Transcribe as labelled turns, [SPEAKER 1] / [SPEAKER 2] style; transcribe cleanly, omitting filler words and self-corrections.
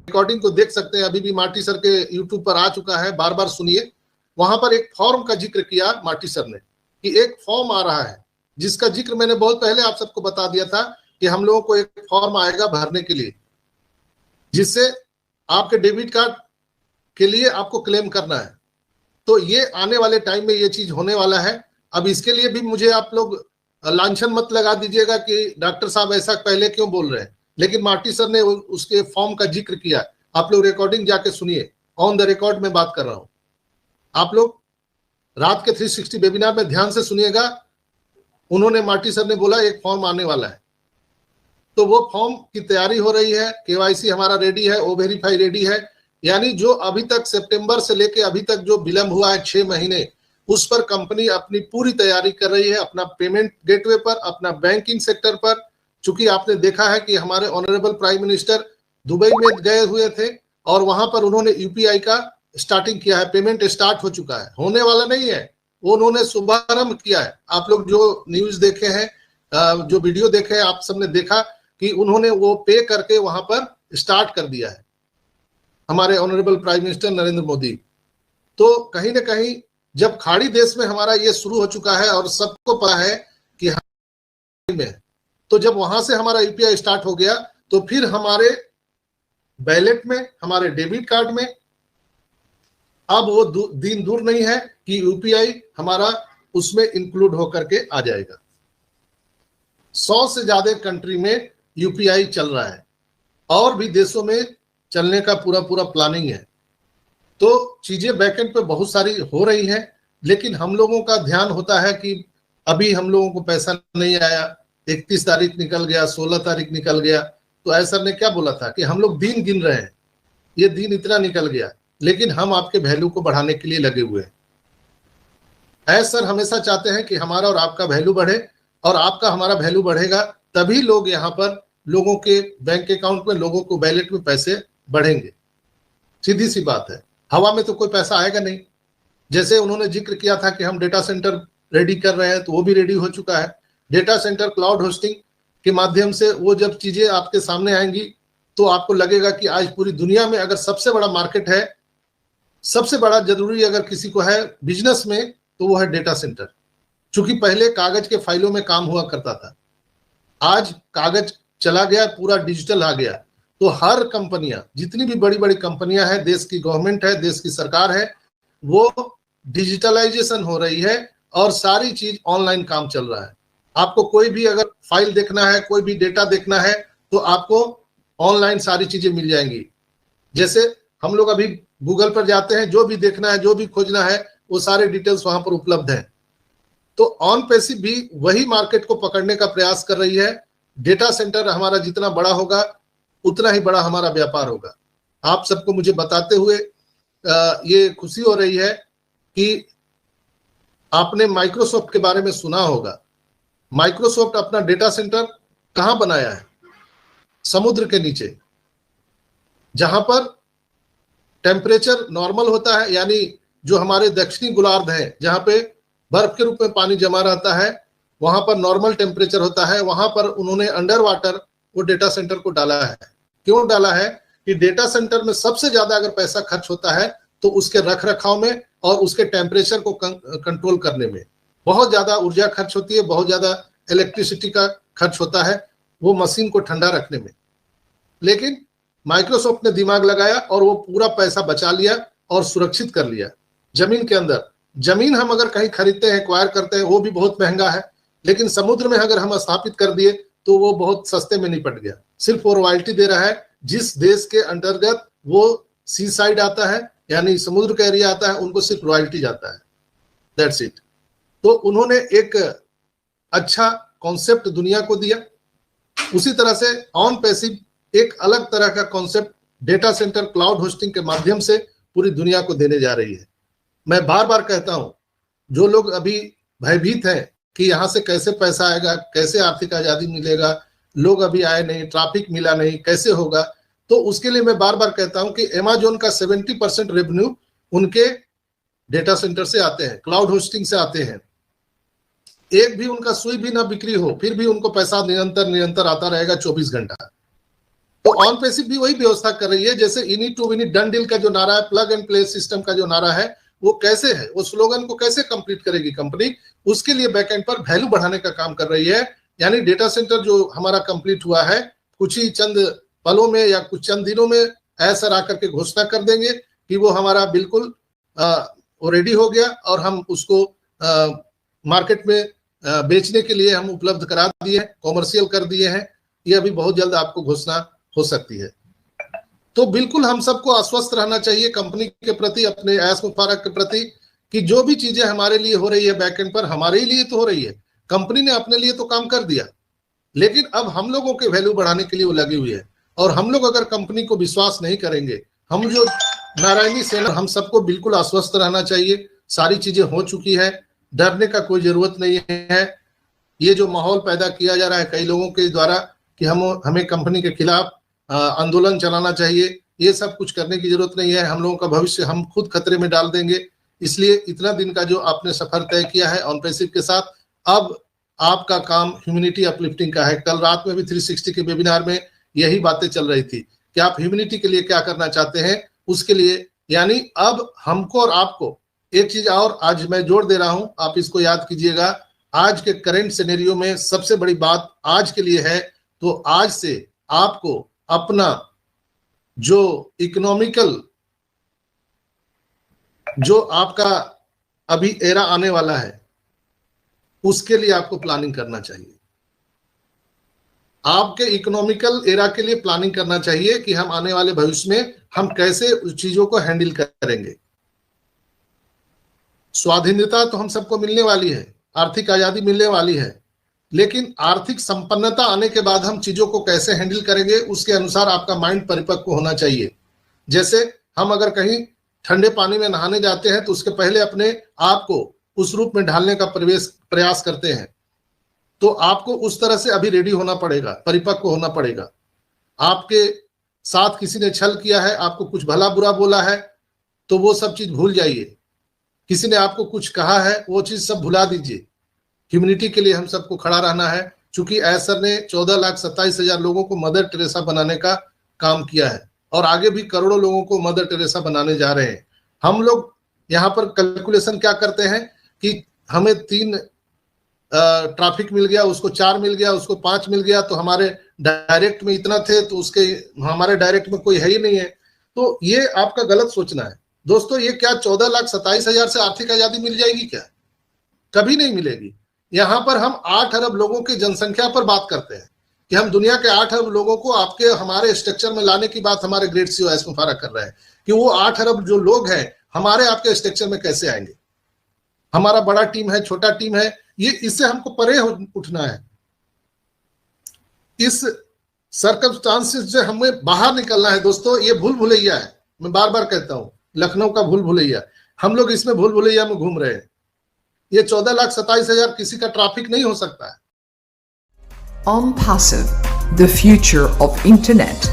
[SPEAKER 1] Recording को देख सकते हैं, अभी भी मार्टी सर के यूट्यूब पर आ चुका है, बार बार सुनिए। वहां पर एक फॉर्म का जिक्र किया मार्टी सर ने कि एक फॉर्म आ रहा है, जिसका जिक्र मैंने बहुत पहले आप सबको बता दिया था कि हम लोगों को एक फॉर्म आएगा भरने के लिए, जिससे आपके डेबिट कार्ड के लिए आपको क्लेम करना है। तो ये आने वाले टाइम में ये चीज होने वाला है। अब इसके लिए भी मुझे आप लोग लांछन मत लगा दीजिएगा कि डॉक्टर साहब ऐसा पहले क्यों बोल रहे हैं, लेकिन मार्टी सर ने उसके फॉर्म का जिक्र किया। आप लोग रिकॉर्डिंग जाके सुनिए, ऑन द रिकॉर्ड में बात कर रहा हूं। आप लोग रात के 360 वेबिनार में ध्यान से सुनिएगा। उन्होंने मार्टी सर ने बोला एक फॉर्म आने वाला है, तो वो फॉर्म की तैयारी हो रही है। केवाईसी हमारा रेडी है, ओ वेरीफाई रेडी है। यानी जो अभी तक सितंबर से लेके अभी तक जो विलंब हुआ है 6 महीने, उस पर कंपनी अपनी पूरी तैयारी कर रही है, अपना पेमेंट गेटवे पर, अपना बैंकिंग सेक्टर पर। चूंकि आपने देखा है कि हमारे ऑनरेबल प्राइम मिनिस्टर दुबई में गए हुए थे और वहां पर उन्होंने यूपीआई का स्टार्टिंग किया है, पेमेंट स्टार्ट हो चुका है, होने वाला नहीं है, वो उन्होंने शुभारंभ किया है। आप लोग जो न्यूज देखे हैं, जो वीडियो देखे हैं, आप सबने देखा कि उन्होंने वो पे करके वहां पर स्टार्ट कर दिया है, हमारे honourable prime minister Narendra Modi. तो कहीं ना कहीं जब खाड़ी देश में हमारा ये शुरू हो चुका है और सबको पता है कि में, तो जब वहां से हमारा यूपीआई स्टार्ट हो गया, तो फिर हमारे बैलेट में, हमारे डेबिट कार्ड में अब वो दिन दूर नहीं है कि यूपीआई हमारा उसमें इंक्लूड होकर के आ जाएगा। 100 से ज्यादा कंट्री में यूपीआई चल रहा है और भी देशों में चलने का पूरा प्लानिंग है। तो चीजें बैकएंड पे बहुत सारी हो रही हैं, लेकिन हम लोगों का ध्यान होता है कि अभी हम लोगों को पैसा नहीं आया, 31 तारीख निकल गया, 16 तारीख निकल गया। तो ऐसा ने क्या बोला था कि हम लोग दिन गिन रहे हैं, ये दिन इतना निकल गया, लेकिन हम आपके वैल्यू को बढ़ाने के लिए लगे हुए हैं। सर हमेशा चाहते हैं कि हमारा और आपका वैल्यू बढ़े, और आपका हमारा वैल्यू बढ़ेगा तभी लोग यहाँ पर, लोगों के बैंक अकाउंट में, लोगों को वैलेट में पैसे बढ़ेंगे। सीधी सी बात है, हवा में तो कोई पैसा आएगा नहीं। जैसे उन्होंने जिक्र किया था कि हम डेटा सेंटर रेडी कर रहे हैं, तो वो भी रेडी हो चुका है। डेटा सेंटर क्लाउड होस्टिंग के माध्यम से वो जब चीजें आपके सामने आएंगी, तो आपको लगेगा कि आज पूरी दुनिया में अगर सबसे बड़ा मार्केट है, सबसे बड़ा जरूरी अगर किसी को है बिजनेस में, तो वो है डेटा सेंटर। चूंकि पहले कागज के फाइलों में काम हुआ करता था, आज कागज चला गया, पूरा डिजिटल आ गया। तो हर कंपनियां, जितनी भी बड़ी बड़ी कंपनियां हैं, देश की गवर्नमेंट है, देश की सरकार है, वो डिजिटलाइजेशन हो रही है और सारी चीज ऑनलाइन काम चल रहा है। आपको कोई भी अगर फाइल देखना है, कोई भी डेटा देखना है, तो आपको ऑनलाइन सारी चीजें मिल जाएंगी। जैसे हम लोग अभी गूगल पर जाते हैं, जो भी देखना है, जो भी खोजना है, वो सारे डिटेल्स वहां पर उपलब्ध हैं। तो ऑन पैसिव भी वही मार्केट को पकड़ने का प्रयास कर रही है। डेटा सेंटर हमारा जितना बड़ा होगा, उतना ही बड़ा हमारा व्यापार होगा। आप सबको मुझे बताते हुए ये खुशी हो रही है कि आपने माइक्रोसॉफ्ट के बारे में सुना होगा। माइक्रोसॉफ्ट अपना डेटा सेंटर कहां बनाया है? समुद्र के नीचे, जहां पर टेम्परेचर नॉर्मल होता है, यानी जो हमारे दक्षिणी गोलार्ध है, जहां पे बर्फ के रूप में पानी जमा रहता है, वहां पर नॉर्मल टेम्परेचर होता है। वहां पर उन्होंने अंडर वाटर वो डेटा सेंटर को डाला है। क्यों डाला है? कि डेटा सेंटर में सबसे ज्यादा अगर पैसा खर्च होता है तो उसके रख रखाव में और उसके टेम्परेचर को कंट्रोल करने में बहुत ज्यादा ऊर्जा खर्च होती है, बहुत ज्यादा इलेक्ट्रिसिटी का खर्च होता है वो मशीन को ठंडा रखने में। लेकिन माइक्रोसॉफ्ट ने दिमाग लगाया और वो पूरा पैसा बचा लिया और सुरक्षित कर लिया जमीन के अंदर। जमीन हम अगर कहीं खरीदते हैं, एक्वायर करते हैं, वो भी बहुत महंगा है, लेकिन समुद्र में अगर हम स्थापित कर दिए तो वो बहुत सस्ते में निपट गया। सिर्फ वो रॉयल्टी दे रहा है, जिस देश के अंतर्गत वो सी साइड आता है, यानी समुद्र का एरिया आता है, उनको सिर्फ रॉयल्टी जाता है, दैट्स इट। तो उन्होंने एक अच्छा कॉन्सेप्ट दुनिया को दिया। उसी तरह से ऑन पैसिव एक अलग तरह का concept data centre cloud hosting के माध्यम से पूरी दुनिया को देने जा रही है। मैं बार बार कहता हूं, जो लोग अभी भयभीत हैं कि यहां से कैसे पैसा आएगा, कैसे आर्थिक आजादी मिलेगा, लोग अभी आए नहीं, ट्रैफिक मिला नहीं, कैसे होगा, तो उसके लिए मैं बार बार कहता हूं कि अमेज़न का 70% रेवेन्यू उनके डेटा सेंटर से आते हैं, क्लाउड होस्टिंग से आते हैं। एक भी उनका सुई भी ना बिक्री हो, फिर भी उनको पैसा निरंतर आता रहेगा 24 घंटा। तो ऑन पैसिव भी वही व्यवस्था कर रही है, जैसे in it to win it done deal का जो नारा है, प्लग एंड प्ले सिस्टम का जो नारा है, वो कैसे है, वो स्लोगन को कैसे कंप्लीट करेगी कंपनी, उसके लिए बैकएंड पर वैल्यू बढ़ाने का काम कर रही है। यानी डेटा सेंटर जो हमारा कंप्लीट हुआ है, कुछ ही चंद पलों में या कुछ चंद दिनों में ऐसा आकर के घोषणा कर देंगे कि वो हमारा बिल्कुल वो रेडी हो गया और हम उसको मार्केट में बेचने के लिए हम उपलब्ध करा दिए, कॉमर्शियल कर दिए हैं। ये अभी बहुत जल्द आपको घोषणा हो सकती है। तो बिल्कुल हम सबको आश्वस्त रहना चाहिए कंपनी के प्रति, अपने ऐश मुबारक के प्रति, कि जो भी चीजें हमारे लिए हो रही है बैकएंड पर, हमारे ही लिए तो हो रही है। कंपनी ने अपने लिए तो काम कर दिया, लेकिन अब हम लोगों के वैल्यू बढ़ाने के लिए वो लगी हुई है। और हम लोग अगर कंपनी को विश्वास नहीं करेंगे, हम जो नारायणी सेना, हम सबको बिल्कुल आश्वस्त रहना चाहिए। सारी चीजें हो चुकी है, डरने का कोई जरूरत नहीं है। ये जो माहौल पैदा किया जा रहा है कई लोगों के द्वारा कि हमें कंपनी के खिलाफ आंदोलन चलाना चाहिए, ये सब कुछ करने की जरूरत नहीं है। हम लोगों का भविष्य हम खुद खतरे में डाल देंगे। इसलिए इतना दिन का जो आपने सफर तय किया है ऑन पैसिव के साथ, अब आपका काम ह्यूमैनिटी अपलिफ्टिंग का है। कल रात में भी 360 के वेबिनार में यही बातें चल रही थी कि आप ह्यूमैनिटी के लिए क्या करना चाहते हैं, उसके लिए। यानी अब हमको और आपको एक चीज और आज मैं जोड़ दे रहा हूं, आप इसको याद कीजिएगा। आज के करंट सिनेरियो में सबसे बड़ी बात आज के लिए है, तो आज से आपको अपना जो इकोनॉमिकल, जो आपका अभी एरा आने वाला है, उसके लिए आपको प्लानिंग करना चाहिए। आपके इकोनॉमिकल एरा के लिए प्लानिंग करना चाहिए कि हम आने वाले भविष्य में हम कैसे उस चीजों को हैंडल करेंगे। स्वाधीनता तो हम सबको मिलने वाली है, आर्थिक आजादी मिलने वाली है, लेकिन आर्थिक संपन्नता आने के बाद हम चीजों को कैसे हैंडल करेंगे, उसके अनुसार आपका माइंड परिपक्व होना चाहिए। जैसे हम अगर कहीं ठंडे पानी में नहाने जाते हैं तो उसके पहले अपने आप को उस रूप में ढालने का प्रयास करते हैं, तो आपको उस तरह से अभी रेडी होना पड़ेगा, परिपक्व होना पड़ेगा। आपके साथ किसी ने छल किया है, आपको कुछ भला बुरा बोला है, तो वो सब चीज भूल जाइए। किसी ने आपको कुछ कहा है, वो चीज सब भुला दीजिए। ह्यूमैनिटी के लिए हम सबको खड़ा रहना है, क्योंकि ऐसर ने 14,27,000 लोगों को मदर टेरेसा बनाने का काम किया है और आगे भी करोड़ों लोगों को मदर टेरेसा बनाने जा रहे हैं। हम लोग यहाँ पर कैलकुलेशन क्या करते हैं कि हमें 3 ट्रैफिक मिल गया, उसको 4 मिल गया, उसको 5 मिल गया, तो हमारे डायरेक्ट में इतना थे, तो उसके हमारे डायरेक्ट में कोई है ही नहीं है। तो ये आपका गलत सोचना है दोस्तों। ये क्या 14,27,000 से आर्थिक आजादी मिल जाएगी? क्या कभी नहीं मिलेगी। यहाँ पर हम 8 अरब लोगों की जनसंख्या पर बात करते हैं कि हम दुनिया के 8 अरब लोगों को आपके हमारे स्ट्रक्चर में लाने की बात हमारे ग्रेट सीईओ एस मुबारक कर रहे हैं कि वो 8 अरब जो लोग हैं हमारे आपके स्ट्रक्चर में कैसे आएंगे। हमारा बड़ा टीम है, छोटा टीम है, ये इससे हमको परे उठना है। इस सर्कमस्टांसेस से हमें बाहर निकलना है दोस्तों। ये भूल भुलैया है, मैं बार बार कहता हूं, लखनऊ का भूल भुलैया। हम लोग इसमें भूल भुलैया में घूम रहे हैं। ये 14,27,000 किसी का ट्रैफिक नहीं हो सकता है।
[SPEAKER 2] OnPassive, the future of internet.